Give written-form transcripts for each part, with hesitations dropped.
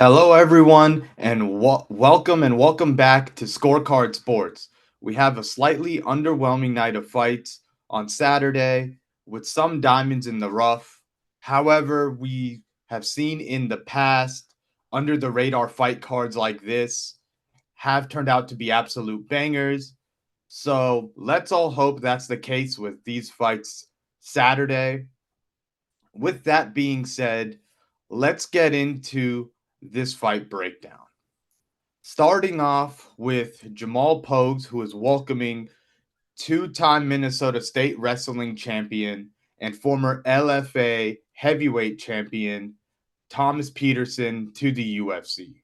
Hello, everyone, and welcome back to Scorecard Sports. We have a slightly underwhelming night of fights on Saturday with some diamonds in the rough. However, we have seen in the past under the radar fight cards like this have turned out to be absolute bangers. So let's all hope that's the case with these fights Saturday. With that being said, let's get into this fight breakdown. Starting off with Jamal Pogues, who is welcoming two-time Minnesota State Wrestling champion and former LFA heavyweight champion Thomas Petersen to the UFC.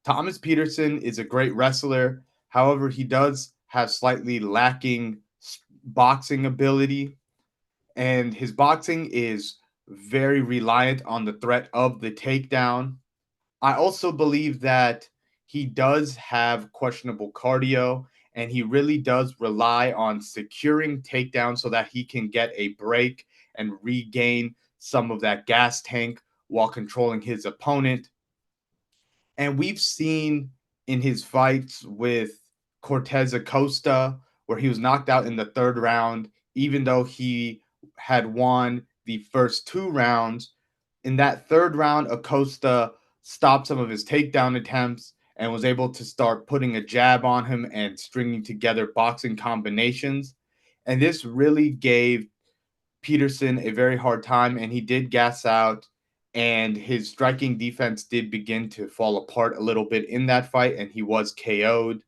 Thomas Petersen is a great wrestler. However, he does have slightly lacking boxing ability, and his boxing is very reliant on the threat of the takedown. I also believe that he does have questionable cardio and he really does rely on securing takedowns so that he can get a break and regain some of that gas tank while controlling his opponent. And we've seen in his fights with Cortez Acosta, where he was knocked out in the third round, even though he had won the first two rounds. In that third round, Acosta stopped some of his takedown attempts and was able to start putting a jab on him and stringing together boxing combinations. And this really gave Petersen a very hard time, and he did gas out, and his striking defense did begin to fall apart a little bit in that fight, and he was KO'd.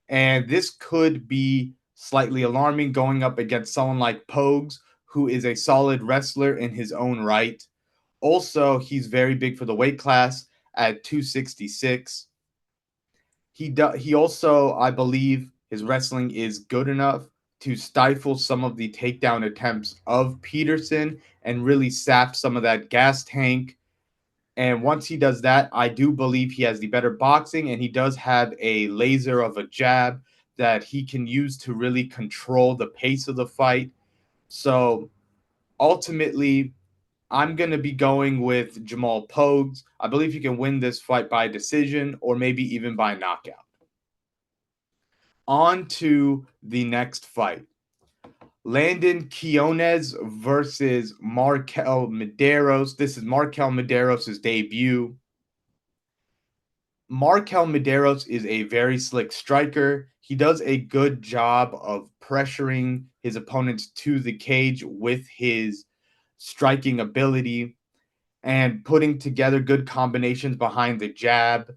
And this could be slightly alarming going up against someone like Pogues, who is a solid wrestler in his own right. Also, he's very big for the weight class at 266. He also, I believe, his wrestling is good enough to stifle some of the takedown attempts of Petersen and really sap some of that gas tank. And once he does that, I do believe he has the better boxing, and he does have a laser of a jab that he can use to really control the pace of the fight. So ultimately, I'm going to be going with Jamal Pogues. I believe he can win this fight by decision or maybe even by knockout. On to the next fight. Landon Quinones versus Marquel Mederos. This is Marquel Mederos' debut. Marquel Mederos is a very slick striker. He does a good job of pressuring his opponents to the cage with his striking ability and putting together good combinations behind the jab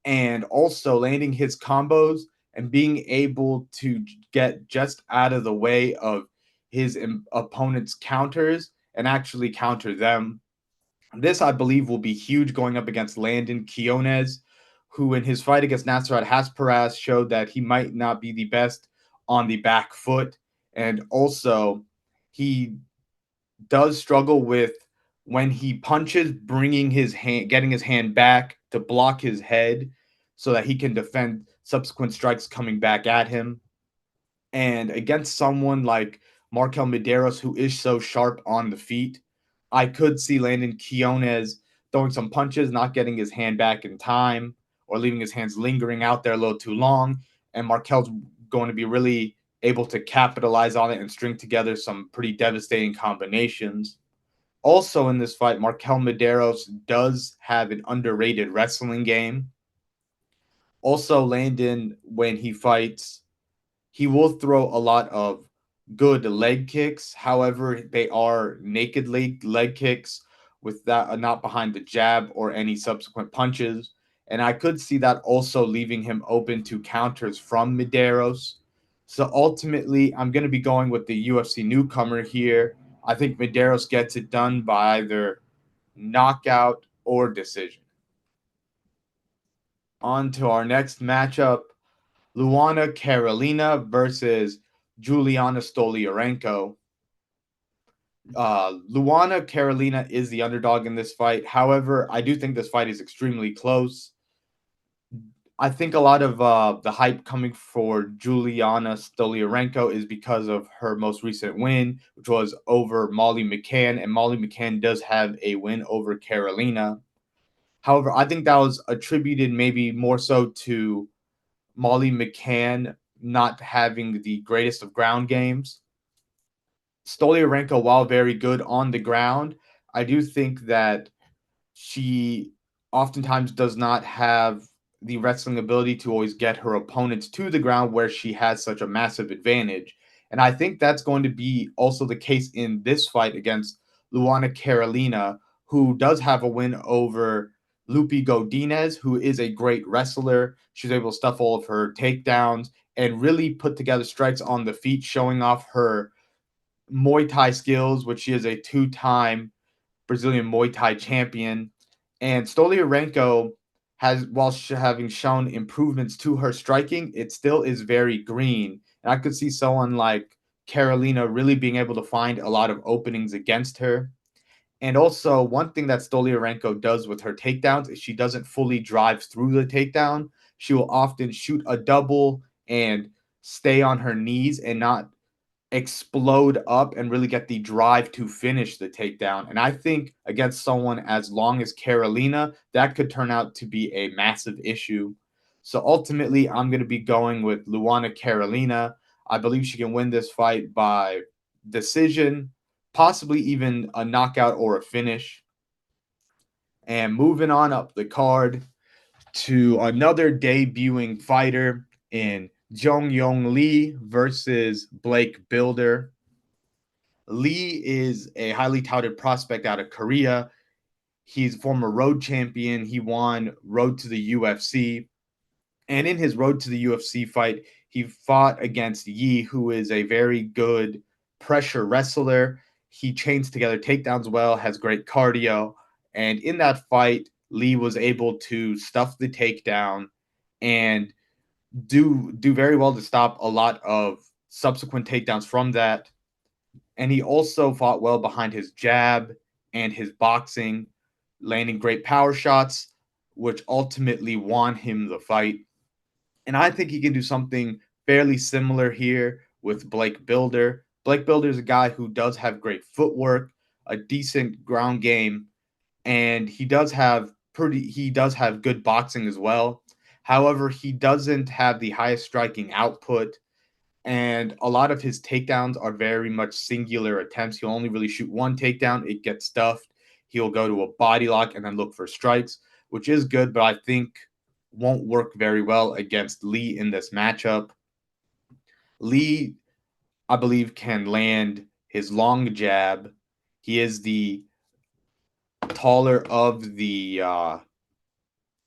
and also landing his combos and being able to get just out of the way of his opponent's counters and actually counter them. This, I believe, will be huge going up against Landon Quinones, who in his fight against Nasrat Hasparas showed that he might not be the best on the back foot. And also, he does struggle with when he punches, bringing his hand, getting his hand back to block his head so that he can defend subsequent strikes coming back at him. And against someone like Marquel Mederos, who is so sharp on the feet, I could see Landon Quinones throwing some punches, not getting his hand back in time, or leaving his hands lingering out there a little too long. And Markel's going to be really able to capitalize on it and string together some pretty devastating combinations. Also in this fight, Marquel Mederos does have an underrated wrestling game. Also, Landon, when he fights, he will throw a lot of good leg kicks. However, they are naked leg kicks with that not behind the jab or any subsequent punches. And I could see that also leaving him open to counters from Mederos. So ultimately, I'm going to be going with the UFC newcomer here. I think Mederos gets it done by either knockout or decision. On to our next matchup. Luana Carolina versus Juliana Stoliarenko. Luana Carolina is the underdog in this fight. However, I do think this fight is extremely close. I think a lot of the hype coming for Juliana Stoliarenko is because of her most recent win, which was over Molly McCann, and Molly McCann does have a win over Carolina. However, I think that was attributed maybe more so to Molly McCann not having the greatest of ground games. Stoliarenko, while very good on the ground, I do think that she oftentimes does not have the wrestling ability to always get her opponents to the ground where she has such a massive advantage. And I think that's going to be also the case in this fight against Luana Carolina, who does have a win over Lupi Godinez, who is a great wrestler. She's able to stuff all of her takedowns and really put together strikes on the feet, showing off her Muay Thai skills, which she is a two-time Brazilian Muay Thai champion. And Stoliarenko has, while having shown improvements to her striking, it still is very green. And I could see someone like Carolina really being able to find a lot of openings against her. And also, one thing that Stoliarenko does with her takedowns is she doesn't fully drive through the takedown. She will often shoot a double and stay on her knees and not explode up and really get the drive to finish the takedown. And I think against someone as long as Carolina, that could turn out to be a massive issue. So ultimately, I'm going to be going with Luana Carolina. I believe she can win this fight by decision, possibly even a knockout or a finish. And moving on up the card to another debuting fighter in Jeong Lee versus Blake Bilder. Lee is a highly touted prospect out of Korea. He's a former road champion. He won Road to the UFC. And in his Road to the UFC fight, he fought against Yi, who is a very good pressure wrestler. He chains together takedowns well, has great cardio. And in that fight, Lee was able to stuff the takedown and do very well to stop a lot of subsequent takedowns from that. And he also fought well behind his jab and his boxing, landing great power shots, which ultimately won him the fight. And I think he can do something fairly similar here with Blake Bilder. Blake Bilder is a guy who does have great footwork, a decent ground game, and he does have good boxing as well. However, he doesn't have the highest striking output, and a lot of his takedowns are very much singular attempts. He'll only really shoot one takedown, it gets stuffed. He'll go to a body lock and then look for strikes, which is good, but I think won't work very well against Lee in this matchup. Lee, I believe, can land his long jab. He is the taller of the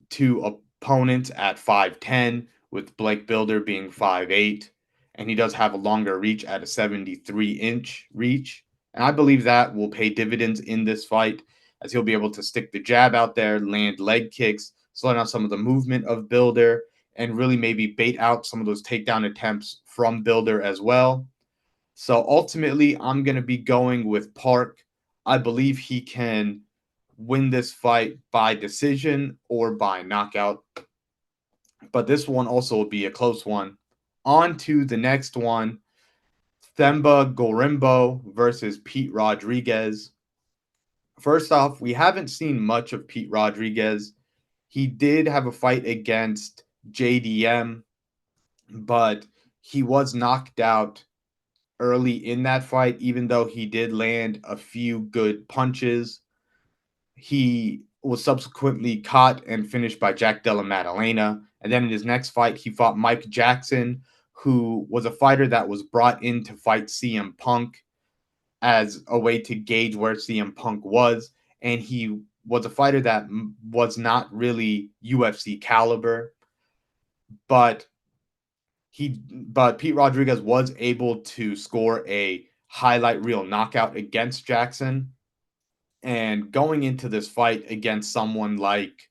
two opponents at 5'10", with Blake Bilder being 5'8", and he does have a longer reach at a 73-inch reach. And I believe that will pay dividends in this fight, as he'll be able to stick the jab out there, land leg kicks, slow down some of the movement of Bilder, and really maybe bait out some of those takedown attempts from Bilder as well. So ultimately, I'm going to be going with Park. I believe he can win this fight by decision or by knockout. But this one also will be a close one. On to the next one. Themba Gorimbo versus Pete Rodriguez. First off, we haven't seen much of Pete Rodriguez. He did have a fight against JDM, but he was knocked out early in that fight, even though he did land a few good punches. He was subsequently caught and finished by Jack Della Maddalena. And then in his next fight, he fought Mike Jackson, who was a fighter that was brought in to fight CM Punk as a way to gauge where CM Punk was. And he was a fighter that was not really UFC caliber, but Pete Rodriguez was able to score a highlight reel knockout against Jackson. And going into this fight against someone like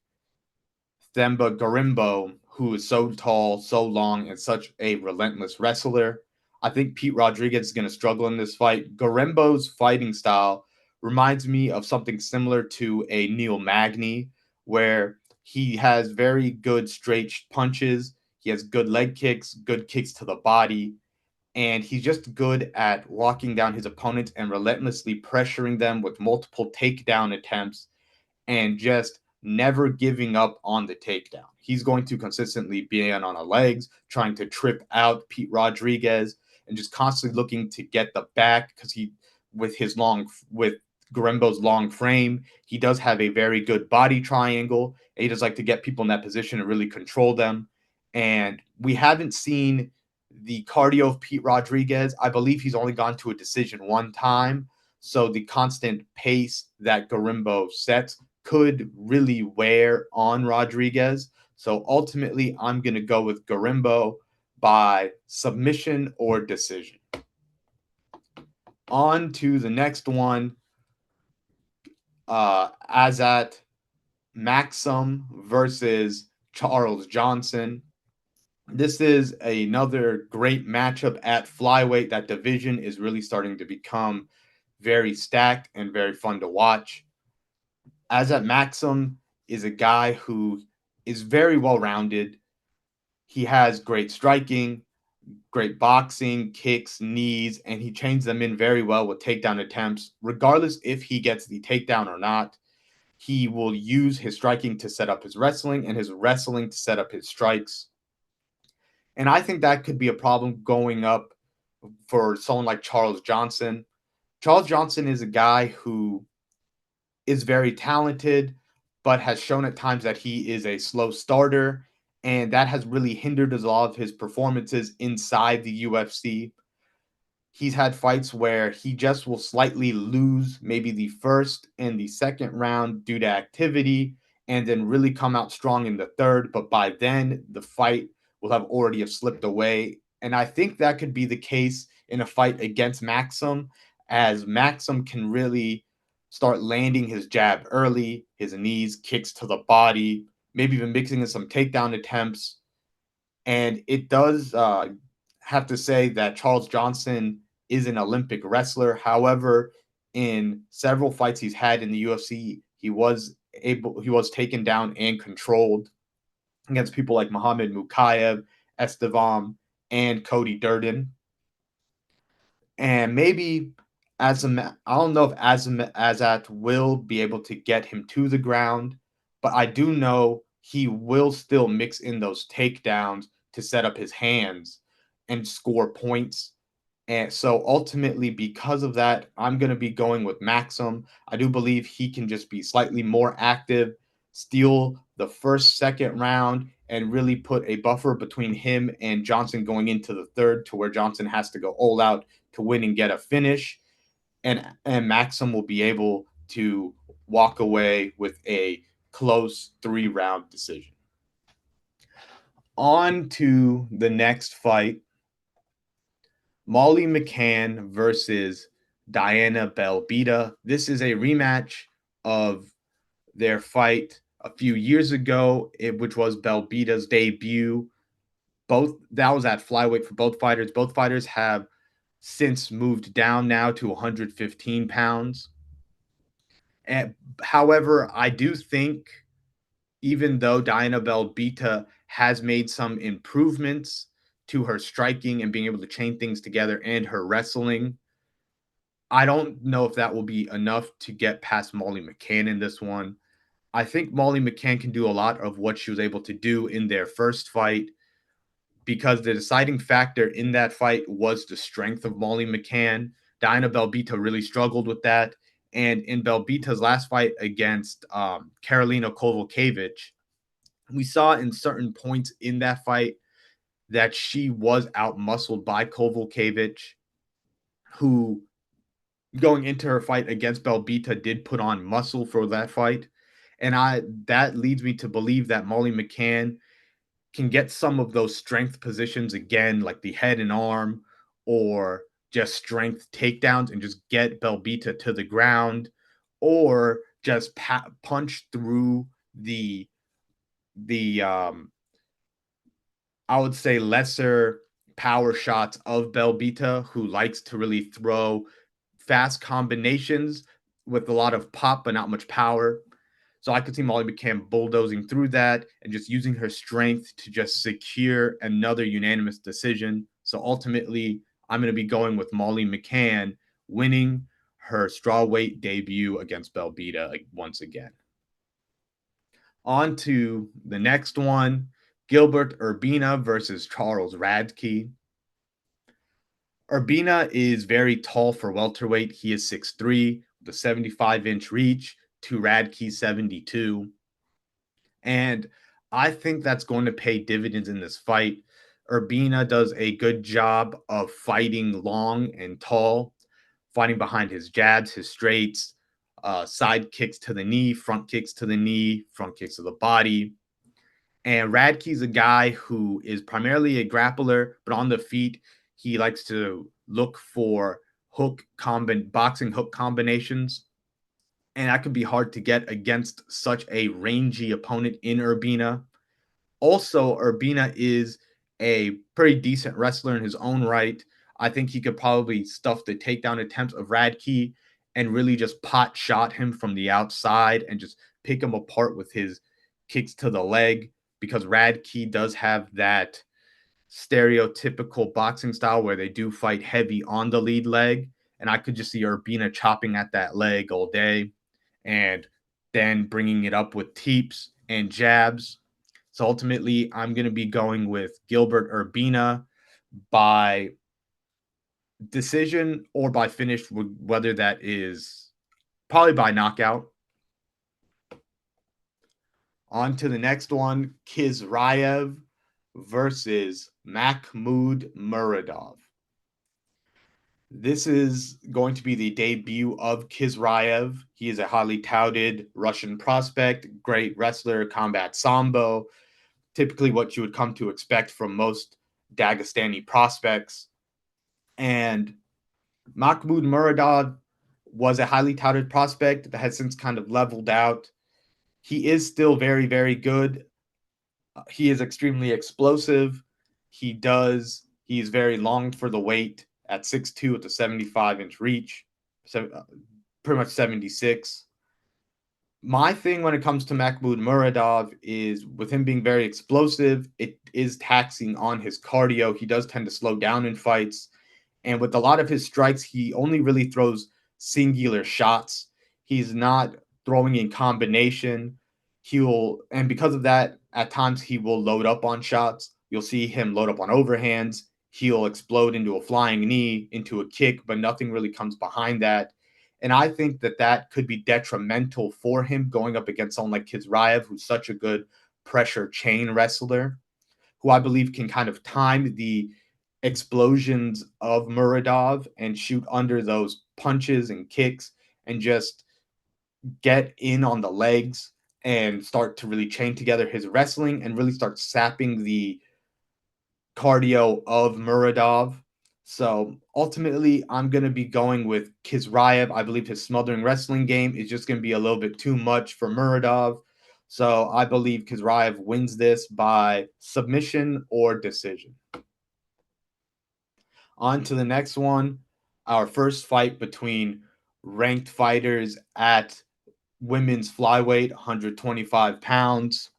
Themba Gorimbo, who is so tall, so long, and such a relentless wrestler, I think Pete Rodriguez is going to struggle in this fight. Gorimbo's fighting style reminds me of something similar to a Neil Magny, where he has very good straight punches, he has good leg kicks, good kicks to the body, and he's just good at walking down his opponents and relentlessly pressuring them with multiple takedown attempts and just never giving up on the takedown. He's going to consistently be on the legs, trying to trip out Pete Rodriguez, and just constantly looking to get the back because with Gorimbo's long frame, he does have a very good body triangle. And he does like to get people in that position and really control them. And we haven't seen the cardio of Pete Rodriguez. I believe he's only gone to a decision one time. So the constant pace that Gorimbo sets could really wear on Rodriguez. So ultimately, I'm going to go with Gorimbo by submission or decision. On to the next one. Azat Maksum versus Charles Johnson. This is another great matchup at flyweight. That division is really starting to become very stacked and very fun to watch. Azat Maksum is a guy who is very well-rounded. He has great striking, great boxing, kicks, knees, and he chains them in very well with takedown attempts. Regardless if he gets the takedown or not, he will use his striking to set up his wrestling and his wrestling to set up his strikes. And I think that could be a problem going up for someone like Charles Johnson. Charles Johnson is a guy who is very talented, but has shown at times that he is a slow starter. And that has really hindered a lot of his performances inside the UFC. He's had fights where he just will slightly lose maybe the first and the second round due to activity, and then really come out strong in the third. But by then, the fight will have already have slipped away. And I think that could be the case in a fight against Maksum, as Maksum can really start landing his jab early, his knees, kicks to the body, maybe even mixing in some takedown attempts. And it does have to say that Charles Johnson is an Olympic wrestler. However, in several fights he's had in the UFC, he was taken down and controlled against people like Muhammad Mukayev, Estevam, and Cody Durden. And maybe I don't know if Azat will be able to get him to the ground, but I do know he will still mix in those takedowns to set up his hands and score points. And so ultimately, because of that, I'm going to be going with Maksum. I do believe he can just be slightly more active, steal the first, second round, and really put a buffer between him and Johnson going into the third, to where Johnson has to go all out to win and get a finish. And Maksum will be able to walk away with a close 3-round decision. On to the next fight. Molly McCann versus Diana Belbita. This is a rematch of their fight a few years ago, which was Belbita's debut. That was at flyweight for both fighters. Both fighters have since moved down now to 115 pounds. However, I do think, even though Diana Belbita has made some improvements to her striking and being able to chain things together and her wrestling, I don't know if that will be enough to get past Molly McCann in this one. I think Molly McCann can do a lot of what she was able to do in their first fight, because the deciding factor in that fight was the strength of Molly McCann. Diana Belbita really struggled with that. And in Belbita's last fight against Karolina Kowalkiewicz, we saw in certain points in that fight that she was out-muscled by Kowalkiewicz, who, going into her fight against Belbita, did put on muscle for that fight. And that leads me to believe that Molly McCann can get some of those strength positions again, like the head and arm, or just strength takedowns, and just get Belbita to the ground, or just punch through the I would say lesser power shots of Belbita, who likes to really throw fast combinations with a lot of pop but not much power. So I could see Molly McCann bulldozing through that and just using her strength to just secure another unanimous decision. So ultimately, I'm going to be going with Molly McCann winning her strawweight debut against Belbita once again. On to the next one, Gilbert Urbina versus Charles Radtke. Urbina is very tall for welterweight. He is 6'3", with a 75-inch reach, to Radtke's 72. And I think that's going to pay dividends in this fight. Urbina does a good job of fighting long and tall, fighting behind his jabs, his straights, side kicks to the knee, front kicks to the knee, front kicks to the body. And Radtke's a guy who is primarily a grappler, but on the feet, he likes to look for boxing hook combinations. And that could be hard to get against such a rangy opponent in Urbina. Also, Urbina is a pretty decent wrestler in his own right. I think he could probably stuff the takedown attempts of Radtke and really just pot shot him from the outside and just pick him apart with his kicks to the leg, because Radtke does have that stereotypical boxing style where they do fight heavy on the lead leg. And I could just see Urbina chopping at that leg all day and then bringing it up with teeps and jabs. So ultimately, I'm going to be going with Gilbert Urbina by decision or by finish, whether that is probably by knockout. On to the next one, Khizriev versus Makhmud Muradov. This is going to be the debut of Khizriev. He is a highly touted Russian prospect, great wrestler, combat sambo, typically what you would come to expect from most Dagestani prospects. And Makhmud Muradov was a highly touted prospect that has since kind of leveled out. He is still very, very good. He is extremely explosive. He's very long for the weight at 6'2" with a 75-inch reach, so pretty much 76. My thing when it comes to Makhmud Muradov is, with him being very explosive, it is taxing on his cardio. He does tend to slow down in fights. And with a lot of his strikes, he only really throws singular shots. He's not throwing in combination. And because of that, at times he will load up on shots. You'll see him load up on overhands. He'll explode into a flying knee, into a kick, but nothing really comes behind that. And I think that could be detrimental for him going up against someone like Khizriev, who's such a good pressure chain wrestler, who I believe can kind of time the explosions of Muradov and shoot under those punches and kicks and just get in on the legs and start to really chain together his wrestling and really start sapping the cardio of Muradov. So ultimately, I'm going to be going with Khizriev. I believe his smothering wrestling game is just going to be a little bit too much for Muradov. So I believe Khizriev wins this by submission or decision. On to the next one, our first fight between ranked fighters at women's flyweight, 125 pounds,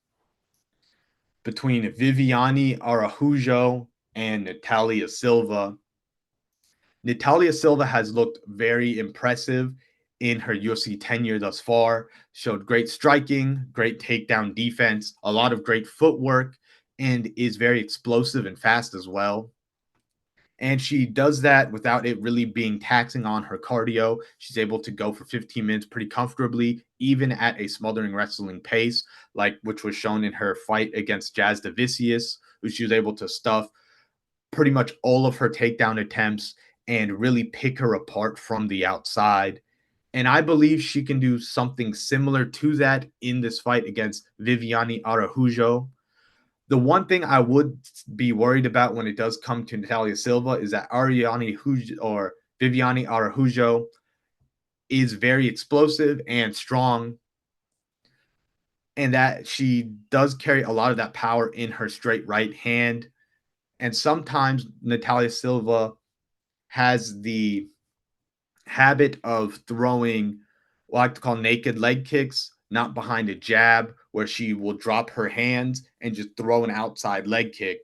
between Viviane Araujo and Natalia Silva. Natalia Silva has looked very impressive in her UFC tenure thus far, showed great striking, great takedown defense, a lot of great footwork, and is very explosive and fast as well. And she does that without it really being taxing on her cardio. She's able to go for 15 minutes pretty comfortably, even at a smothering wrestling pace, like which was shown in her fight against Jazz Davicius, who she was able to stuff pretty much all of her takedown attempts and really pick her apart from the outside. And I believe she can do something similar to that in this fight against Viviane Araujo. The one thing I would be worried about when it does come to Natalia Silva is that Viviane Araujo is very explosive and strong, and that she does carry a lot of that power in her straight right hand. And sometimes Natalia Silva has the habit of throwing what I like to call naked leg kicks, not behind a jab, where she will drop her hands and just throw an outside leg kick,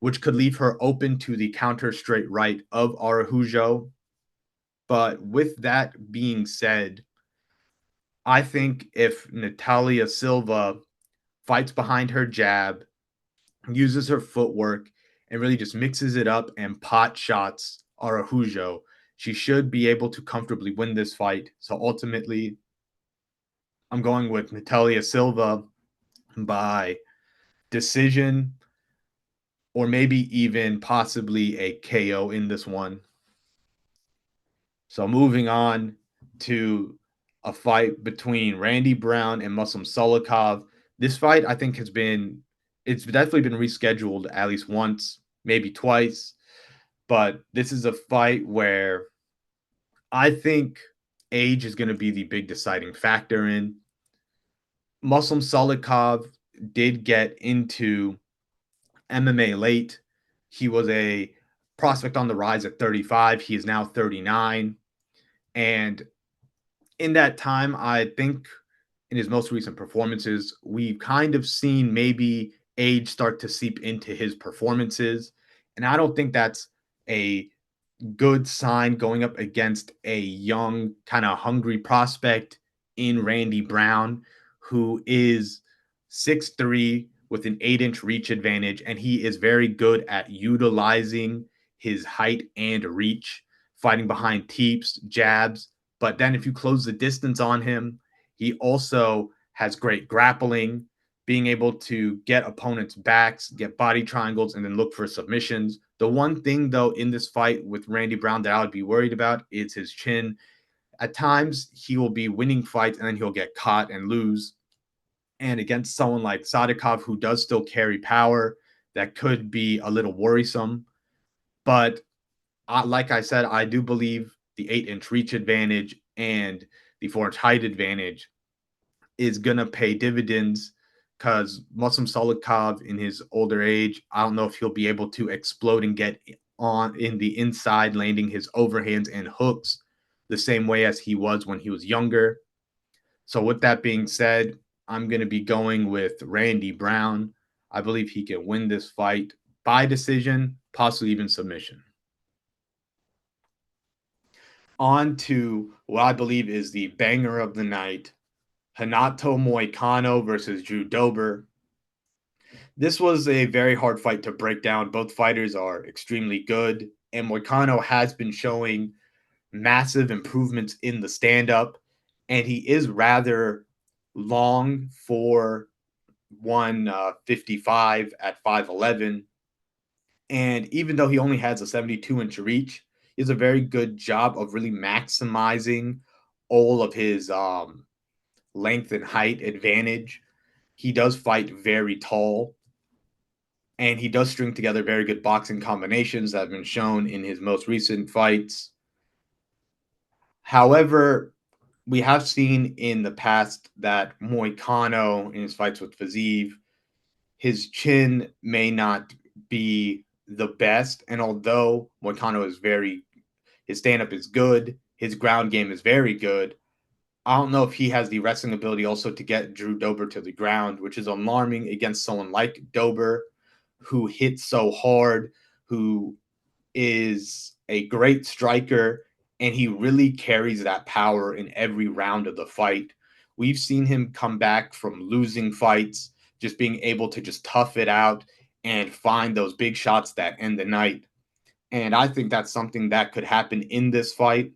which could leave her open to the counter straight right of Araujo. But with that being said, I think if Natalia Silva fights behind her jab, uses her footwork, and really just mixes it up and pot shots Araujo, she should be able to comfortably win this fight. So ultimately, I'm going with Natalia Silva by decision or maybe even possibly a KO in this one. So moving on to a fight between Randy Brown and Maksum Salikhov. This fight, I think, it's definitely been rescheduled at least once, maybe twice. But this is a fight where I think age is going to be the big deciding factor in. Maksum Salikhov did get into MMA late. He was a prospect on the rise at 35. He is now 39. And in that time, I think in his most recent performances, we've kind of seen maybe age start to seep into his performances. And I don't think that's a good sign going up against a young, kind of hungry prospect in Randy Brown, who is 6'3" with an 8-inch reach advantage. And he is very good at utilizing his height and reach, fighting behind teeps, jabs. But then if you close the distance on him, he also has great grappling, being able to get opponents' backs, get body triangles, and then look for submissions. The one thing, though, in this fight with Randy Brown that I would be worried about is his chin. At times, he will be winning fights and then he'll get caught and lose. And against someone like Salikhov, who does still carry power, that could be a little worrisome. But like I said, I do believe the 8-inch reach advantage and the 4-inch height advantage is going to pay dividends because Maksum Salikhov in his older age, I don't know if he'll be able to explode and get on in the inside, landing his overhands and hooks the same way as he was when he was younger. So with that being said, I'm going to be going with Randy Brown. I believe he can win this fight by decision, possibly even submission. On to what I believe is the banger of the night, Renato Moicano versus Drew Dober. This was a very hard fight to break down. Both fighters are extremely good, and Moicano has been showing massive improvements in the stand-up, and he is rather long for 155 at 5'11". And even though he only has a 72-inch reach, he does a very good job of really maximizing all of his length and height advantage. He does fight very tall, and he does string together very good boxing combinations that have been shown in his most recent fights. However, we have seen in the past that Moicano, in his fights with Khizriev, his chin may not be the best. And although Moicano is his stand-up is good, his ground game is very good, I don't know if he has the wrestling ability also to get Drew Dober to the ground, which is alarming against someone like Dober, who hits so hard, who is a great striker, and he really carries that power in every round of the fight. We've seen him come back from losing fights, just being able to just tough it out and find those big shots that end the night. And I think that's something that could happen in this fight.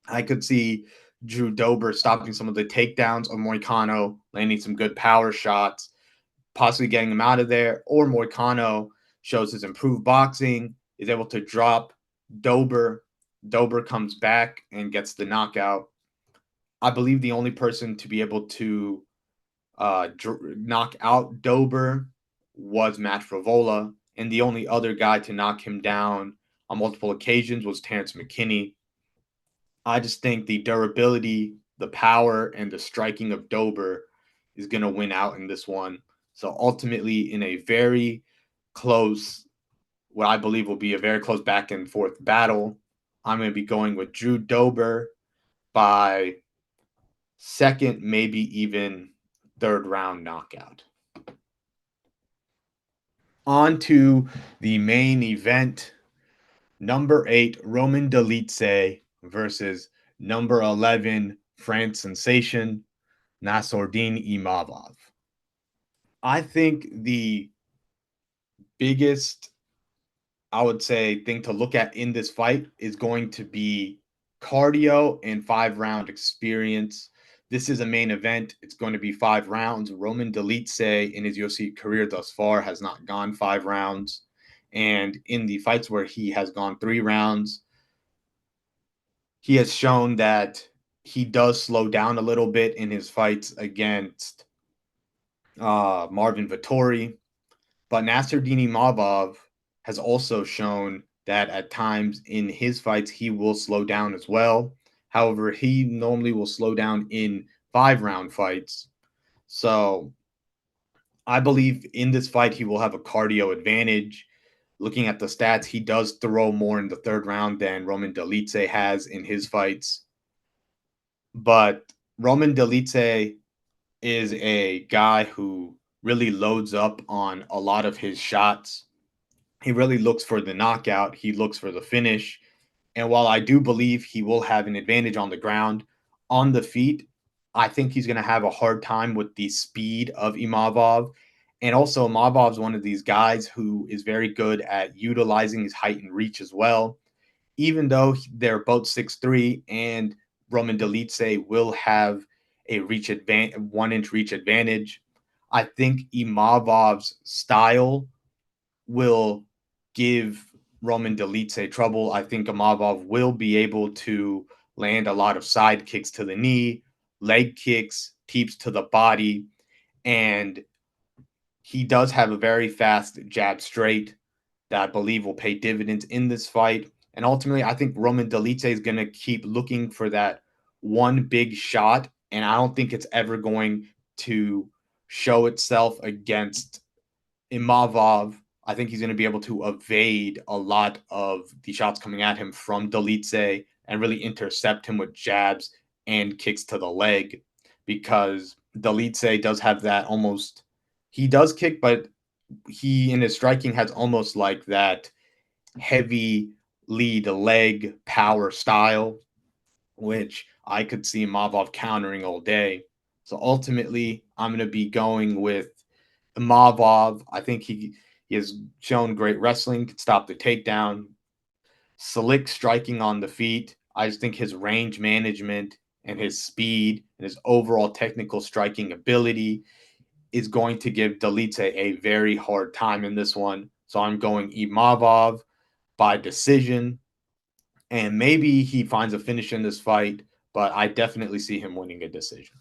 I could see Drew Dober stopping some of the takedowns of Moicano, landing some good power shots, possibly getting him out of there, or Moicano shows his improved boxing, is able to drop Dober. Dober comes back and gets the knockout. I believe the only person to be able to knock out Dober was Matt Frivola, and the only other guy to knock him down on multiple occasions was Terrence McKinney. I just think the durability, the power, and the striking of Dober is going to win out in this one. So ultimately, in a very close, what I believe will be a very close back and forth battle, I'm going to be going with Drew Dober by second, maybe even third round knockout. On to the main event. Number 8, Roman Dolidze versus number 11, France sensation, Nassourdine Imavov. I think the biggest, I would say, thing to look at in this fight is going to be cardio and 5 round experience. This is a main event. It's going to be 5 rounds. Roman Dolidze in his UFC career thus far has not gone 5 rounds. And in the fights where he has gone 3 rounds, he has shown that he does slow down a little bit in his fights against Marvin Vettori. But Nasruddin Imavov has also shown that at times in his fights, he will slow down as well. However, he normally will slow down in 5 round fights. So I believe in this fight, he will have a cardio advantage. Looking at the stats, he does throw more in the 3rd round than Roman Dolidze has in his fights. But Roman Dolidze is a guy who really loads up on a lot of his shots. He really looks for the knockout. He looks for the finish. And while I do believe he will have an advantage on the ground, on the feet, I think he's going to have a hard time with the speed of Imavov. And also, Imavov's one of these guys who is very good at utilizing his height and reach as well. Even though they're both 6'3", and Roman Dolidze will have a reach advantage, 1 inch reach advantage, I think Imavov's style will give Roman Dolidze trouble. I think Imavov will be able to land a lot of side kicks to the knee, leg kicks, teeps to the body, and he does have a very fast jab straight that I believe will pay dividends in this fight. And ultimately, I think Roman Dolidze is going to keep looking for that one big shot, and I don't think it's ever going to show itself against Imavov. I think he's going to be able to evade a lot of the shots coming at him from Dolidze and really intercept him with jabs and kicks to the leg, because Dolidze does have that almost, he does kick, but he in his striking has almost like that heavy lead leg power style, which I could see Imavov countering all day. So ultimately, I'm going to be going with Imavov. I think he has shown great wrestling, can stop the takedown, slick striking on the feet. I just think his range management and his speed and his overall technical striking ability is going to give Dolidze a very hard time in this one. So I'm going Imavov by decision, and maybe he finds a finish in this fight, but I definitely see him winning a decision.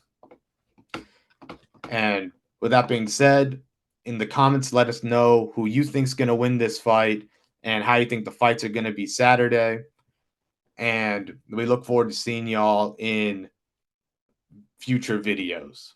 And with that being said, in the comments, let us know who you think's going to win this fight and how you think the fights are going to be Saturday. And we look forward to seeing y'all in future videos.